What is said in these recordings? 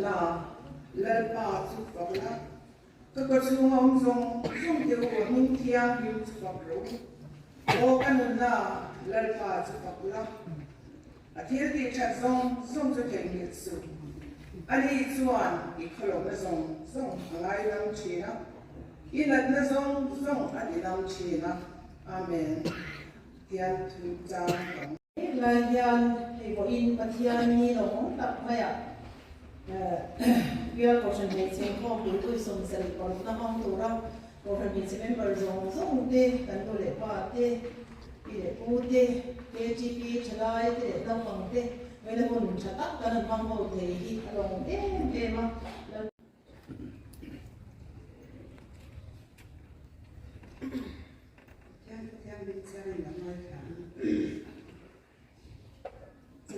na lalpa chu pakla ka chu hom zong zong deu hung thia hiu chu pakro o kan na lalpa chu pakla a thir ti cha zong zong chu keng ni chu ani chuan I khalo na zong zong angai lam china inat na zong zong ani lam china amen tian thu chang là hiền thì có in bát hiền ni nó cũng tập mày à việc của chúng mình xem không đủ tôi sống sẽ còn nó không đủ đâu của chúng mình sẽ member dùng dùng tê cần tôi để qua tê đi để u tê tê chi phí trả lại tê để đâu bằng tê vậy là mình trả tất cả những bằng hồ thì đi lòng tê tê mà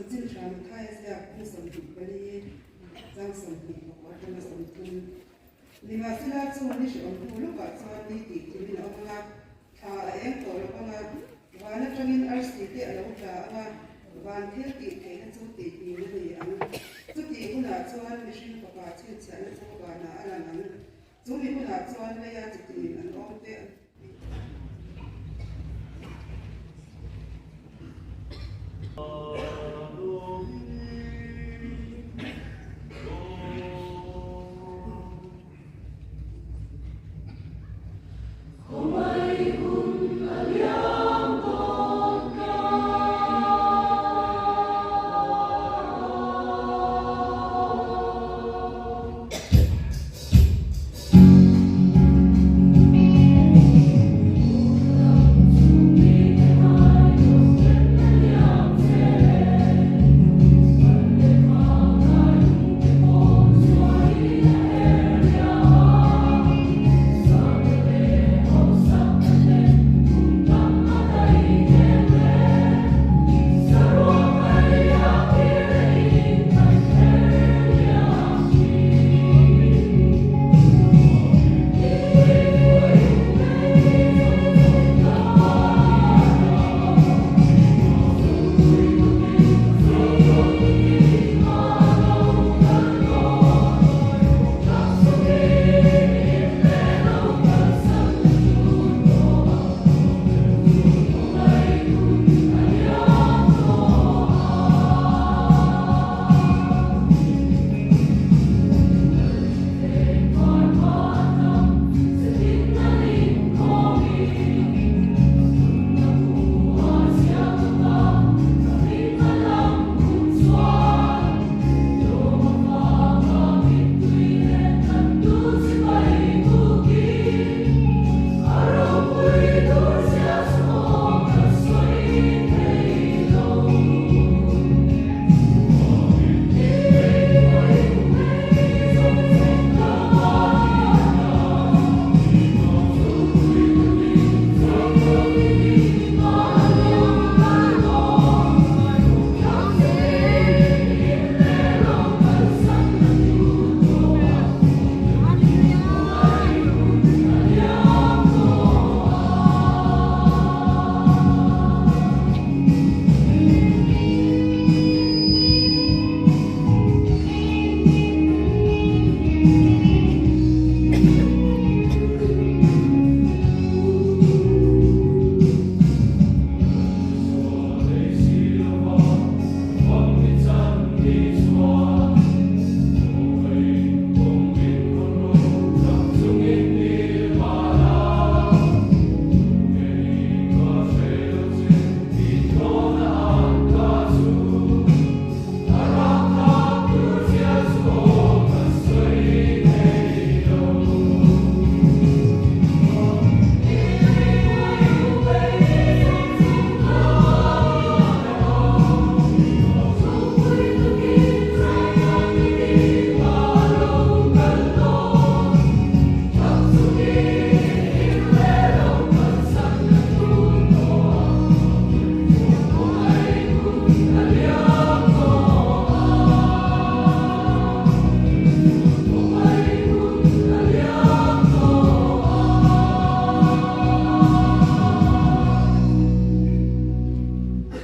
经常看一下不生病不哩，张生病或者那生病。你嘛是那种你是不如把做你弟弟那个他哎做了个，完了这边20的了个，完天弟弟那做弟弟那里啊，做弟弟那做你是爸爸亲戚那做爸那那那，做你不那做那呀弟弟那老的。